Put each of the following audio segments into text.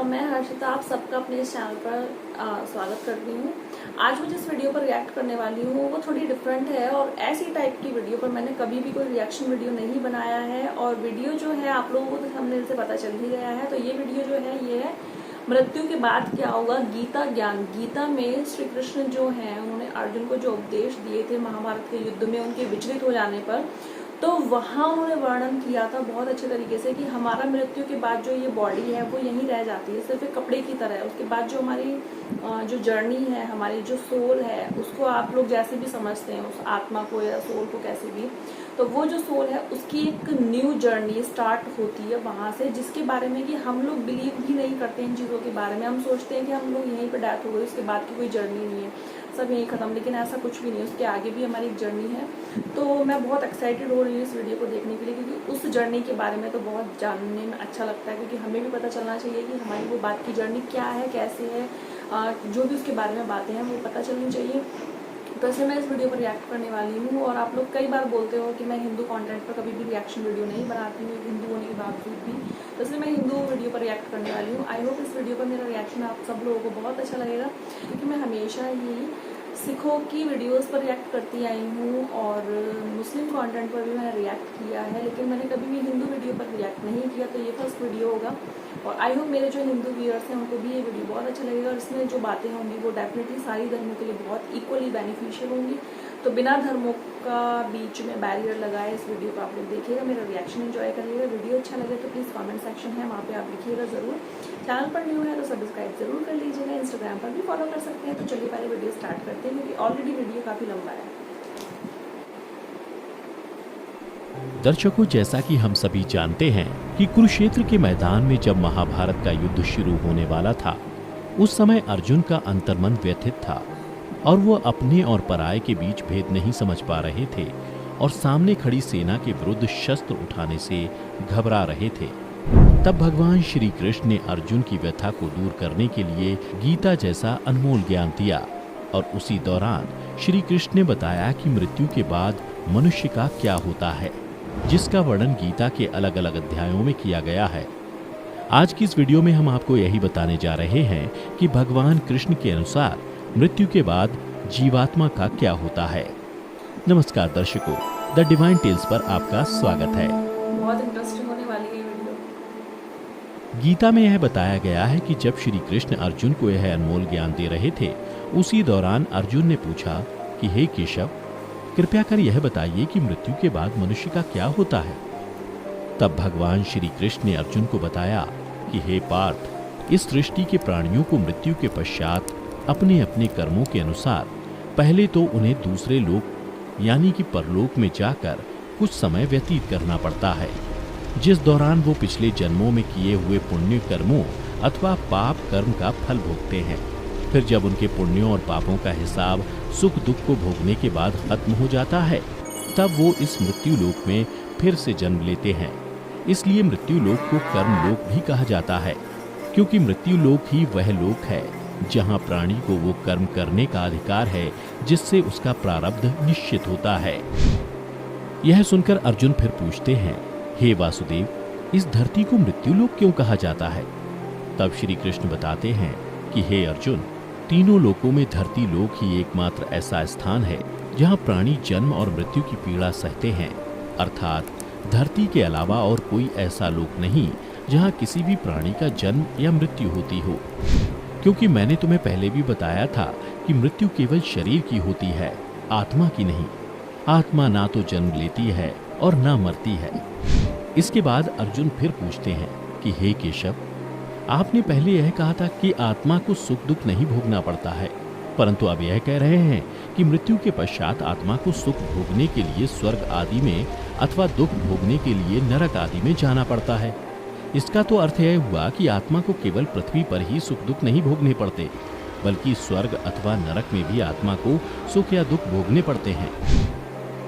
मैं हर्षिता आप सबका अपने इस चैनल पर स्वागत करती हूँ। आज मैं जिस वीडियो पर रिएक्ट करने वाली हूँ वो थोड़ी डिफरेंट है और ऐसी टाइप की वीडियो पर मैंने कभी भी कोई रिएक्शन वीडियो नहीं बनाया है। और वीडियो जो है आप लोगों को तो थंबनेल से पता चल ही गया है। तो ये वीडियो जो है ये है मृत्यु के बाद क्या होगा, गीता ज्ञान। गीता में श्री कृष्ण जो है उन्होंने अर्जुन को जो उपदेश दिए थे महाभारत के युद्ध में उनके विचलित हो जाने पर, तो वहाँ उन्होंने वर्णन किया था बहुत अच्छे तरीके से कि हमारा मृत्यु के बाद जो ये बॉडी है वो यहीं रह जाती है, सिर्फ एक कपड़े की तरह है। उसके बाद जो हमारी जो जर्नी है, हमारी जो सोल है, उसको आप लोग जैसे भी समझते हैं, उस आत्मा को या सोल को कैसे भी, तो वो जो सोल है उसकी एक न्यू जर्नी स्टार्ट होती है वहाँ से, जिसके बारे में कि हम लोग बिलीव भी नहीं करते इन चीज़ों के बारे में। हम सोचते हैं कि हम लोग यहीं पर डेथ हो गई, उसके बाद की कोई जर्नी नहीं है, सब यहीं खत्म। लेकिन ऐसा कुछ भी नहीं है, उसके आगे भी हमारी एक जर्नी है। तो मैं बहुत एक्साइटेड हो रही हूँ इस वीडियो को देखने के लिए, क्योंकि उस जर्नी के बारे में तो बहुत जानने में अच्छा लगता है, क्योंकि हमें भी पता चलना चाहिए कि हमारी वो बात की जर्नी क्या है, कैसे है, जो भी उसके बारे में बातें हैं वो पता चलनी चाहिए। तो ऐसे मैं इस वीडियो पर रिएक्ट करने वाली हूँ। और आप लोग कई बार बोलते हो कि मैं हिंदू कंटेंट पर कभी भी रिएक्शन वीडियो नहीं बनाती हूँ, हिंदू होने के बावजूद भी। तो इसलिए मैं हिंदू वीडियो पर रिएक्ट करने वाली हूँ। आई होप इस वीडियो पर मेरा रिएक्शन आप सब लोगों को बहुत अच्छा लगेगा, क्योंकि मैं हमेशा ही सिखों की वीडियोस पर रिएक्ट करती आई हूँ और मुस्लिम कंटेंट पर भी मैंने रिएक्ट किया है, लेकिन मैंने कभी भी हिंदू वीडियो पर रिएक्ट नहीं किया। तो ये फर्स्ट वीडियो होगा और आई होप मेरे जो हिंदू व्यूअर्स हैं उनको भी ये वीडियो बहुत अच्छा लगेगा। और इसमें जो बातें होंगी वो डेफिनेटली सारी धर्मों के लिए बहुत इक्वली बेनिफिशियल होंगी। तो बिना धर्मों का बीच में बैरियर लगाए इस वीडियो को आप लोग देखिएगा, मेरा रिएक्शन एंजॉय करिएगा। वीडियो अच्छा लगे तो प्लीज़ कमेंट सेक्शन है, वहाँ पे आप लिखिएगा ज़रूर। चैनल पर न्यू है तो सब्सक्राइब जरूर कर लीजिएगा, इंस्टाग्राम पर भी फॉलो कर सकते हैं। तो चलिए पहले वीडियो स्टार्ट करते हैं, क्योंकि ऑलरेडी वीडियो काफ़ी लंबा है। दर्शकों, जैसा कि हम सभी जानते हैं कि कुरुक्षेत्र के मैदान में जब महाभारत का युद्ध शुरू होने वाला था, उस समय अर्जुन का अंतर्मन व्यथित था और वो अपने और पराये के बीच भेद नहीं समझ पा रहे थे और सामने खड़ी सेना के विरुद्ध शस्त्र उठाने से घबरा रहे थे। तब भगवान श्री कृष्ण ने अर्जुन की व्यथा को दूर करने के लिए गीता जैसा अनमोल ज्ञान दिया और उसी दौरान श्री कृष्ण ने बताया कि मृत्यु के बाद मनुष्य का क्या होता है, जिसका वर्णन गीता के अलग अलग अध्यायों में किया गया है। आज की इस वीडियो में हम आपको यही बताने जा रहे हैं कि भगवान कृष्ण के अनुसार मृत्यु के बाद जीवात्मा का क्या होता है। नमस्कार दर्शकों, द डिवाइन टेल्स पर आपका स्वागत है। बहुत इंटरेस्टिंग होने वाली है वीडियो। गीता में यह बताया गया है कि जब श्री कृष्ण अर्जुन को यह अनमोल ज्ञान दे रहे थे, उसी दौरान अर्जुन ने पूछा कि हे केशव, कृपया कर यह बताइए कि मृत्यु के बाद मनुष्य का क्या होता है। तब भगवान श्री कृष्ण ने अर्जुन को बताया कि हे पार्थ, इस सृष्टि के प्राणियों को मृत्यु के पश्चात अपने अपने कर्मों के अनुसार पहले तो उन्हें दूसरे लोक यानी कि परलोक में जाकर कुछ समय व्यतीत करना पड़ता है, जिस दौरान वो पिछले जन्मों में किए हुए पुण्य कर्मों अथवा पाप कर्म का फल भोगते हैं। फिर जब उनके पुण्यों और पापों का हिसाब सुख दुख को भोगने के बाद खत्म हो जाता है, तब वो इस मृत्यु लोक में फिर से जन्म लेते हैं। इसलिए मृत्यु लोक को कर्म लोक भी कहा जाता है, क्योंकि मृत्यु लोक ही वह लोक है जहाँ प्राणी को वो कर्म करने का अधिकार है जिससे उसका प्रारब्ध निश्चित होता है। यह सुनकर अर्जुन फिर पूछते हैं, हे वासुदेव, इस धरती को मृत्यु लोक क्यों कहा जाता है। तब श्री कृष्ण बताते हैं कि हे अर्जुन, तीनों लोकों में धरती लोक ही एकमात्र ऐसा स्थान है जहाँ प्राणी जन्म और मृत्यु की पीड़ा सहते हैं। अर्थात धरती के अलावा और कोई ऐसा लोक नहीं जहाँ किसी भी प्राणी का जन्म या मृत्यु होती हो। क्योंकि मैंने तुम्हें पहले भी बताया था कि मृत्यु केवल शरीर की होती है, आत्मा की नहीं। आत्मा ना तो जन्म लेती है और ना मरती है। इसके बाद अर्जुन फिर पूछते हैं कि हे केशव, आपने पहले यह कहा था कि आत्मा को सुख दुख नहीं भोगना पड़ता है, परंतु अब यह कह रहे हैं कि मृत्यु के पश्चात आत्मा को सुख भोगने के लिए स्वर्ग आदि में अथवा दुख भोगने के लिए नरक आदि में जाना पड़ता है। इसका तो अर्थ यह हुआ कि आत्मा को केवल पृथ्वी पर ही सुख दुख नहीं भोगने पड़ते, बल्कि स्वर्ग अथवा नरक में भी आत्मा को सुख या दुख भोगने पड़ते हैं।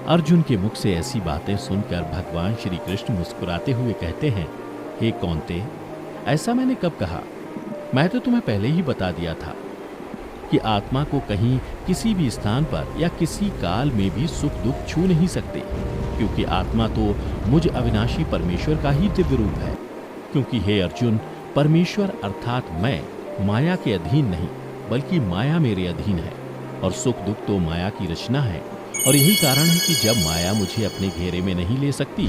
अर्जुन के मुख से ऐसी बातें सुनकर भगवान श्री कृष्ण मुस्कुराते हुए कहते हैं, हे कौन्ते, ऐसा मैंने कब कहा। मैं तो तुम्हें पहले ही बता दिया था कि आत्मा को कहीं किसी भी स्थान पर या किसी काल में भी सुख दुख छू नहीं सकते, क्योंकि आत्मा तो मुझ अविनाशी परमेश्वर का ही दिव्य रूप है। क्योंकि हे अर्जुन, परमेश्वर अर्थात मैं माया के अधीन नहीं बल्कि माया मेरे अधीन है, और सुख दुख तो माया की रचना है। और यही कारण है कि जब माया मुझे अपने घेरे में नहीं ले सकती,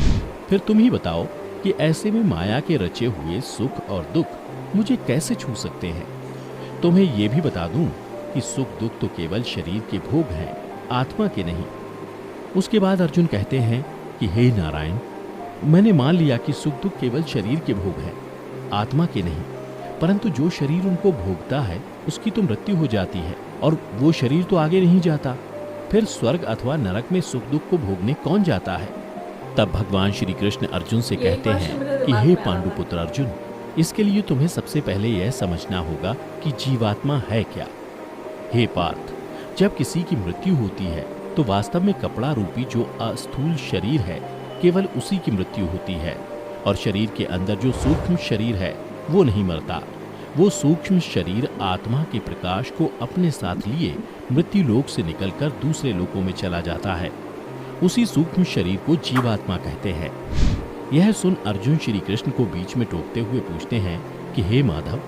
फिर तुम ही बताओ कि ऐसे में माया के रचे हुए सुख और दुख मुझे कैसे छू सकते हैं। तुम्हें ये भी बता दूं कि सुख दुख तो केवल शरीर के भोग हैं, आत्मा के नहीं। उसके बाद अर्जुन कहते हैं कि हे नारायण, मैंने मान लिया कि सुख दुख केवल शरीर के भोग हैं, आत्मा के नहीं, परंतु जो शरीर उनको भोगता है उसकी तो मृत्यु हो जाती है और वो शरीर तो आगे नहीं जाता। फिर स्वर्ग अथवा नरक में सुख दुख को भोगने कौन जाता है। तब भगवान श्री कृष्ण अर्जुन से कहते हैं कि हे पांडुपुत्र अर्जुन, इसके लिए तुम्हें सबसे पहले यह समझना होगा कि जीवात्मा है क्या। हे पार्थ, जब किसी की मृत्यु होती है तो वास्तव में कपड़ा रूपी जो अस्थूल शरीर है केवल उसी की मृत्यु होती है, और शरीर के अंदर जो सूक्ष्म शरीर है वो नहीं मरता। वो सूक्ष्म शरीर आत्मा के प्रकाश को अपने साथ लिए मृत्यु लोक से निकलकर दूसरे लोकों में चला जाता है। उसी सूक्ष्म शरीर को जीवात्मा कहते हैं। यह सुन अर्जुन श्री कृष्ण को बीच में टोकते हुए पूछते हैं कि हे माधव,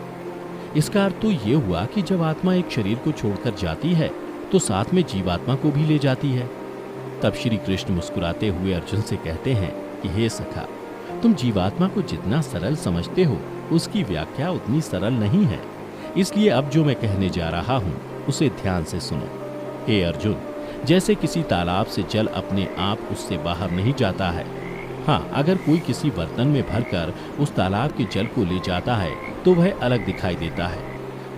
इसका अर्थ तो ये हुआ कि जब आत्मा एक शरीर को छोड़कर जाती है तो साथ में जीवात्मा को भी ले जाती है। तब श्री कृष्ण मुस्कुराते हुए अर्जुन से कहते हैं कि हे सखा, तुम जीवात्मा को जितना सरल समझते हो उसकी व्याख्या उतनी सरल नहीं है, इसलिए अब जो मैं कहने जा रहा हूँ उसे ध्यान से सुनो। हे अर्जुन, जैसे किसी तालाब से जल अपने आप उससे बाहर नहीं जाता है, हाँ, अगर कोई किसी बर्तन में भरकर उस तालाब के जल को ले जाता है तो वह अलग दिखाई देता है।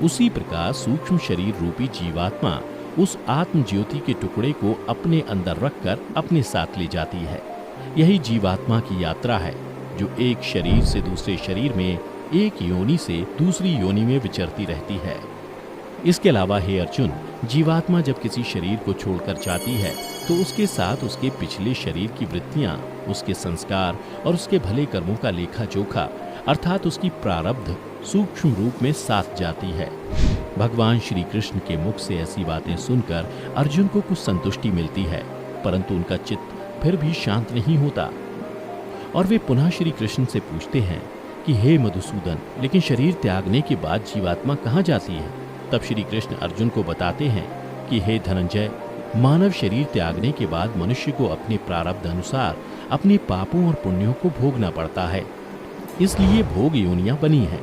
उसी प्रकार सूक्ष्म शरीर रूपी जीवात्मा उस आत्म ज्योति के टुकड़े को अपने अंदर रखकर अपने साथ ले जाती है। यही जीवात्मा की यात्रा है, जो एक शरीर से दूसरे शरीर में, एक योनि से दूसरी योनि में विचरती रहती है। इसके अलावा हे अर्जुन, जीवात्मा जब किसी शरीर को छोड़कर जाती है तो उसके साथ उसके पिछले शरीर की वृत्तियां, उसके संस्कार और उसके भले कर्मों का लेखा जोखा अर्थात उसकी प्रारब्ध सूक्ष्म रूप में साथ जाती है। भगवान श्री कृष्ण के मुख से ऐसी बातें सुनकर अर्जुन को कुछ संतुष्टि मिलती है, परंतु उनका चित्त फिर भी शांत नहीं होता और वे पुनः श्री कृष्ण से पूछते हैं कि हे मधुसूदन, लेकिन शरीर त्यागने के बाद जीवात्मा कहाँ जाती है। तब श्री कृष्ण अर्जुन को बताते हैं कि हे धनंजय, मानव शरीर त्यागने के बाद मनुष्य को अपने प्रारब्ध अनुसार अपने पापों और पुण्यों को भोगना पड़ता है। इसलिए भोग योनियां बनी हैं,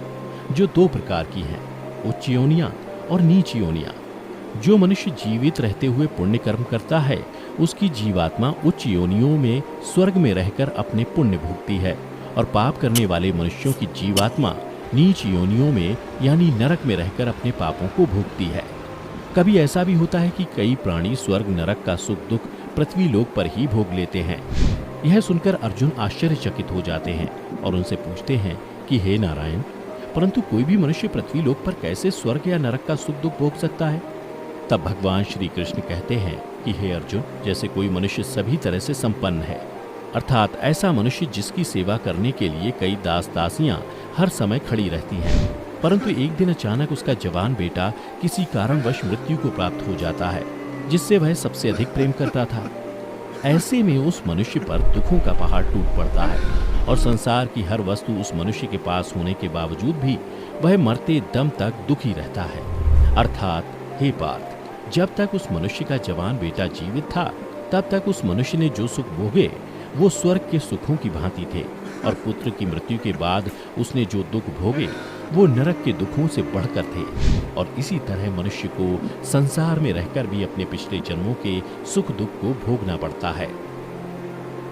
जो दो प्रकार की हैं, उच्च योनियां और नीच योनियां। जो मनुष्य जीवित रहते हुए पुण्य कर्म करता है उसकी जीवात्मा उच्च योनियों में स्वर्ग में रहकर अपने पुण्य भोगती है, और पाप करने वाले मनुष्यों की जीवात्मा नीच योनियों में यानी नरक में रहकर अपने पापों को भोगती है। कभी ऐसा भी होता है कि कई प्राणी स्वर्ग नरक का सुख दुख पृथ्वी लोक पर ही भोग लेते हैं। यह सुनकर अर्जुन आश्चर्यचकित हो जाते हैं और उनसे पूछते हैं कि हे नारायण, परंतु कोई भी मनुष्य पृथ्वी लोक पर कैसे स्वर्ग या नरक का सुख दुख भोग सकता है। तब भगवान श्री कृष्ण कहते हैं कि हे अर्जुन, जैसे कोई मनुष्य सभी तरह से संपन्न है, अर्थात ऐसा मनुष्य जिसकी सेवा करने के लिए कई दास दासियां हर समय खड़ी रहती हैं, परंतु एक दिन अचानक उसका जवान बेटा किसी कारणवश मृत्यु को प्राप्त हो जाता है जिससे वह सबसे अधिक प्रेम करता था। ऐसे में उस मनुष्य पर दुखों का पहाड़ टूट पड़ता है और संसार की हर वस्तु उस मनुष्य के पास होने के बावजूद भी वह मरते दम तक दुखी रहता है। अर्थात हे पार्थ, जब तक उस मनुष्य का जवान बेटा जीवित था तब तक उस मनुष्य ने जो सुख भोगे वो स्वर्ग के सुखों की भांति थे, और पुत्र की मृत्यु के बाद उसने जो दुख भोगे वो नरक के दुखों से बढ़कर थे। और इसी तरह मनुष्य को संसार में रहकर भी अपने पिछले जन्मों के सुख दुख को भोगना पड़ता है।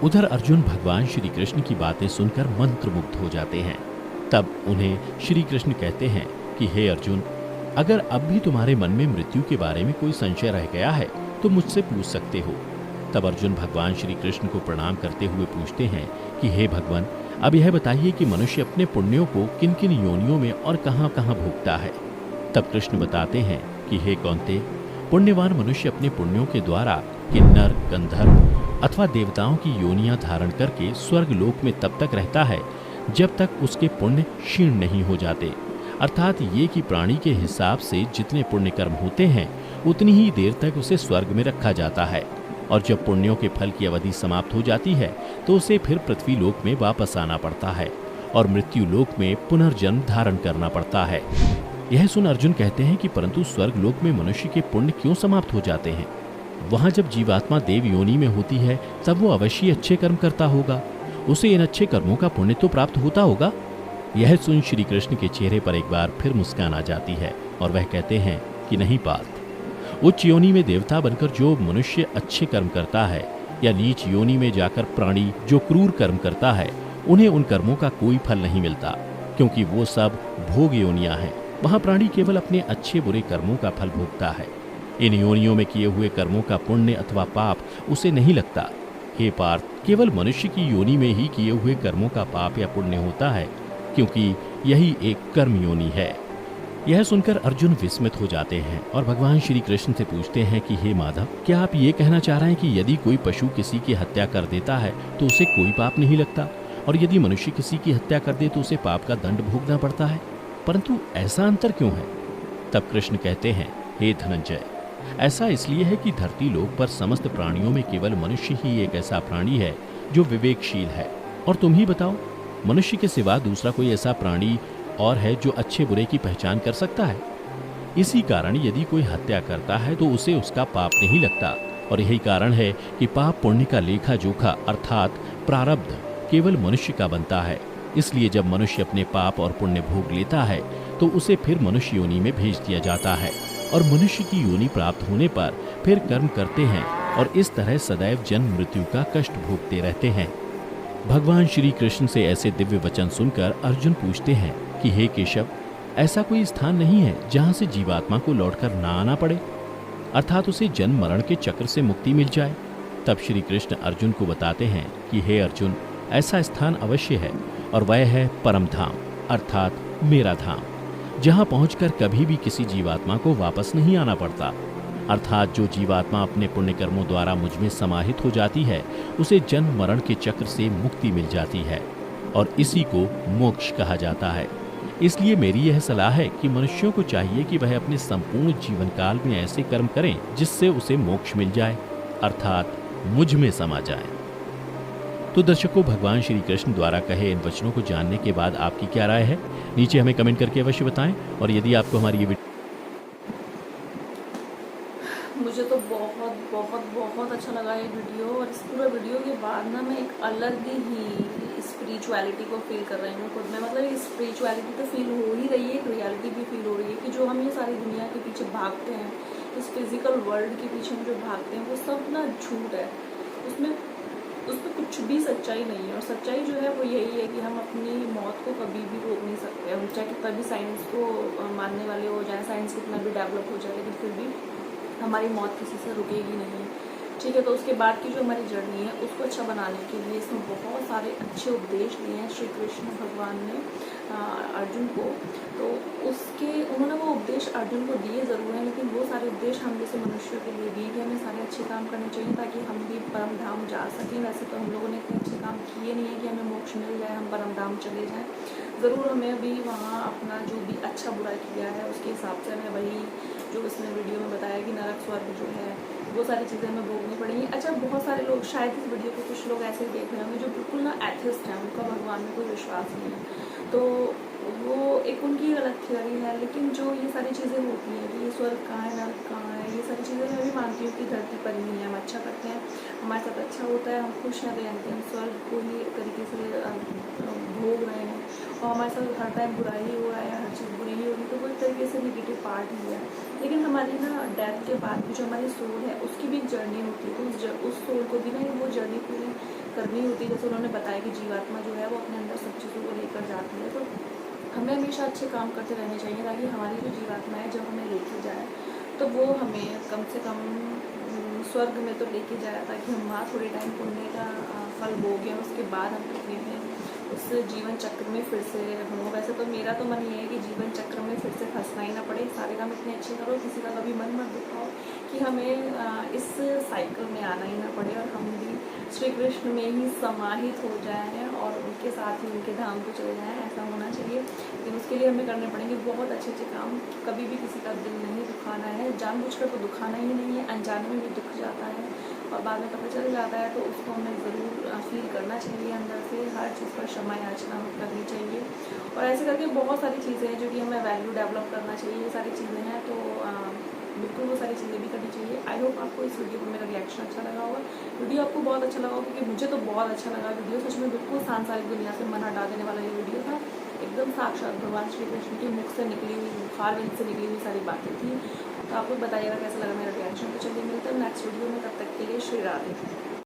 उधर अर्जुन भगवान श्री कृष्ण की बातें सुनकर मंत्रमुग्ध हो जाते हैं। तब उन्हें श्री कृष्ण कहते हैं कि हे अर्जुन, अगर अब भी तुम्हारे मन में मृत्यु के बारे में कोई संशय रह गया है तो मुझसे पूछ सकते हो। तब अर्जुन भगवान श्री कृष्ण को प्रणाम करते हुए पूछते हैं कि हे भगवान, अब यह बताइए कि मनुष्य अपने पुण्यों को किन किन योनियों में और कहां कहां भोगता है। तब कृष्ण बताते हैं कि हे कौन्ते, पुण्यवान मनुष्य अपने पुण्यों के द्वारा किन्नर, गंधर्व अथवा देवताओं की योनियां धारण करके स्वर्ग लोक में तब तक रहता है जब तक उसके पुण्य क्षीण नहीं हो जाते। अर्थात ये कि प्राणी के हिसाब से जितने पुण्य कर्म होते हैं उतनी ही देर तक उसे स्वर्ग में रखा जाता है, और जब पुण्यों के फल की अवधि समाप्त हो जाती है तो उसे फिर पृथ्वी लोक में वापस आना पड़ता है, और मृत्यु लोक में पुनर्जन्म धारण करना पड़ता है। यह सुन अर्जुन कहते हैं कि परंतु स्वर्ग लोक में मनुष्य के पुण्य क्यों समाप्त हो जाते हैं? वहां जब जीवात्मा देव योनि में होती है तब वो अवश्य अच्छे कर्म करता होगा, उसे इन अच्छे कर्मों का पुण्य तो प्राप्त होता होगा। यह सुन श्री कृष्ण के चेहरे पर एक बार फिर मुस्कान आ जाती है और वह कहते हैं कि नहीं पार्थ, उच्च योनि में देवता बनकर जो मनुष्य अच्छे कर्म करता है या नीच योनि में जाकर प्राणी जो क्रूर कर्म करता है, उन्हें उन कर्मों का कोई फल नहीं मिलता, क्योंकि वो सब भोग योनियां हैं। वहां प्राणी केवल अपने अच्छे बुरे कर्मों का फल भोगता है। इन योनियों में किए हुए कर्मों का पुण्य अथवा पाप उसे नहीं लगता। हे पार्थ, केवल मनुष्य की योनि में ही किए हुए कर्मों का पाप या पुण्य होता है, क्योंकि यही एक कर्म योनि है। यह सुनकर अर्जुन विस्मित हो जाते हैं और भगवान श्री कृष्ण से पूछते हैं कि हे माधव, क्या आप ये कहना चाह रहे हैं कि यदि कोई पशु किसी की हत्या कर देता है तो उसे कोई पाप नहीं लगता, और यदि मनुष्य किसी की हत्या कर दे तो उसे पाप का दंड भोगना पड़ता है? परंतु ऐसा अंतर क्यों है? तब कृष्ण कहते हैं, हे धनंजय, ऐसा इसलिए है कि धरती लोक पर समस्त प्राणियों में केवल मनुष्य ही एक ऐसा प्राणी है जो विवेकशील है। और तुम ही बताओ, मनुष्य के सिवा दूसरा कोई ऐसा प्राणी और है जो अच्छे बुरे की पहचान कर सकता है? इसी कारण यदि कोई हत्या करता है तो उसे उसका पाप नहीं लगता, और यही कारण है कि पाप पुण्य का लेखा जोखा अर्थात प्रारब्ध केवल मनुष्य का बनता है। इसलिए जब मनुष्य अपने पाप और पुण्य भोग लेता है तो उसे फिर मनुष्य योनि में भेज दिया जाता है, और मनुष्य की योनि प्राप्त होने पर फिर कर्म करते हैं और इस तरह सदैव जन्म मृत्यु का कष्ट भोगते रहते हैं। भगवान श्री कृष्ण से ऐसे दिव्य वचन सुनकर अर्जुन पूछते हैं कि हे केशव, ऐसा कोई स्थान नहीं है जहां से जीवात्मा को लौटकर ना आना पड़े, अर्थात उसे जन्म मरण के चक्र से मुक्ति मिल जाए? तब श्री कृष्ण अर्जुन को बताते हैं कि हे अर्जुन, ऐसा स्थान अवश्य है, और वह है परम धाम अर्थात मेरा धाम, जहां पहुंचकर कभी भी किसी जीवात्मा को वापस नहीं आना पड़ता। अर्थात जो जीवात्मा अपने पुण्य कर्मों द्वारा मुझ में समाहित हो जाती है उसे जन्म मरण के चक्र से मुक्ति मिल जाती है, और इसी को मोक्ष कहा जाता है। इसलिए मेरी यह सलाह है कि मनुष्यों को चाहिए कि वह अपने संपूर्ण जीवन काल में ऐसे कर्म करें जिससे उसे मोक्ष मिल जाए, अर्थात मुझ में समा जाए। तो दर्शकों, भगवान श्री कृष्ण द्वारा कहे इन वचनों को जानने के बाद आपकी क्या राय है? नीचे हमें कमेंट करके अवश्य बताएं। और यदि आपको हमारी ये मुझे तो बहुत बहुत बहुत अच्छा लगा ये वीडियो, और इस पूरा वीडियो के बाद ना मैं एक अलग ही स्पिरिचुअलिटी को फील कर रही हूँ खुद में। मतलब ये स्पिरिचुअलिटी तो फील हो ही रही है, एक रियलिटी भी फील हो रही है कि जो हम ये सारी दुनिया के पीछे भागते हैं, इस फिजिकल वर्ल्ड के पीछे हम जो भागते हैं वो सब ना झूठ है। उसमें कुछ भी सच्चाई नहीं है, और सच्चाई जो है वो यही है कि हम अपनी मौत को कभी भी रोक नहीं सकते। हम चाहे कितना भी साइंस को मानने वाले हो जाए, साइंस कितना भी डेवलप हो जाए, लेकिन फिर भी हमारी मौत किसी से रुकेगी नहीं। ठीक है, तो उसके बाद की जो हमारी जर्नी है उसको अच्छा बनाने के लिए इसमें बहुत सारे अच्छे उपदेश दिए हैं श्री कृष्ण भगवान ने अर्जुन को। तो उन्होंने वो उपदेश अर्जुन को दिए ज़रूर हैं, लेकिन वो सारे उपदेश हम जैसे मनुष्यों के लिए भी हमें सारे अच्छे काम करने चाहिए ताकि हम भी परम धाम जा सकें। वैसे तो हम लोगों ने इतने अच्छे काम किए नहीं है कि हमें मोक्ष मिल जाए, हम परम धाम चले जाएँ। ज़रूर हमें भी वहाँ अपना जो भी अच्छा बुरा किया है उसके हिसाब से हमें वही जो इसने वीडियो में बताया कि नरक स्वर्ग जो है वो सारी चीज़ें हमें भोगनी पड़ेंगी। अच्छा, बहुत सारे लोग शायद इस वीडियो को कुछ लोग ऐसे देख रहे होंगे जो बिल्कुल ना एथिस्ट हैं, उनका भगवान में कोई विश्वास नहीं है, तो वो एक उनकी गलत थियरी है। लेकिन जो ये सारी चीज़ें होती हैं कि ये स्वर्ग कहाँ है, नरक कहाँ है, ये सारी चीज़ें मैं भी मानती हूँ कि धरती पर ही है। हम अच्छा करते हैं, हमारे साथ अच्छा होता है, हम खुश हैं, तो हम स्वर्ग को ही एक तरीके से भोग रहे हैं, और हमारे साथ हर टाइम बुराई हो रहा है, हर चीज़ बुरी ही होगी, तो वो एक तरीके से निगेटिव पार्ट ही है। लेकिन हमारी ना डेथ के बाद भी जो हमारी सोल है उसकी भी एक जर्नी होती है, तो उस सोल को भी ना वो जर्नी पूरी करनी होती है। जैसे उन्होंने बताया कि जीवात्मा जो है वो अपने अंदर सब चीज़ों को लेकर जाती है, तो हमें हमेशा अच्छे काम करते रहने चाहिए ताकि हमारी जो जीवात्मा है जब हमें लेके जाए तो वो हमें कम से कम स्वर्ग में तो लेके जाए, ताकि हम वहाँ थोड़े टाइम पुण्य का फल भोगें, उसके बाद हम पृथ्वी में उस जीवन चक्र में फिर से हों। वैसे तो मेरा तो मन ये है कि जीवन चक्र में फिर से फंसना ही ना पड़े, सारे काम इतने अच्छे करो, किसी का कभी मन मत दुखाओ कि हमें इस साइकिल में आना ही ना पड़े, और हम भी श्री कृष्ण में ही समाहित हो जाएं और उनके साथ ही उनके धाम को चले जाएं। ऐसा होना चाहिए, लेकिन उसके लिए हमें करने पड़ेंगे बहुत अच्छे अच्छे काम। कभी भी किसी का दिल नहीं दुखाना है, जानबूझकर तो दुखाना ही नहीं है, अनजाने में भी दुख जाता है, बाद में पता चल जाता है, तो उसको हमें ज़रूर फील करना चाहिए अंदर से, हर चीज़ पर क्षमा याचना करनी चाहिए। और ऐसे करके बहुत सारी चीज़ें हैं जो कि हमें वैल्यू डेवलप करना चाहिए, ये सारी चीज़ें हैं, तो बिल्कुल वो सारी चीज़ें भी करनी चाहिए। आई होप आपको इस वीडियो पर मेरा रिएक्शन अच्छा लगा होगा। वीडियो आपको बहुत अच्छा लगा होगा, क्योंकि मुझे तो बहुत अच्छा लगा वीडियो। सच में बिल्कुल सांसारिक दुनिया से मन हटा देने वाला ये वीडियो था। एकदम साक्षात भगवान श्री कृष्ण के मुख से निकली हुई, मुखारविंद से निकली हुई सारी बातें थी। तो आप लोग बताइएगा कैसा लगा मेरा रिएक्शन। तो चलिए मिलते हैं नेक्स्ट वीडियो में, तब तक के लिए श्री राधे।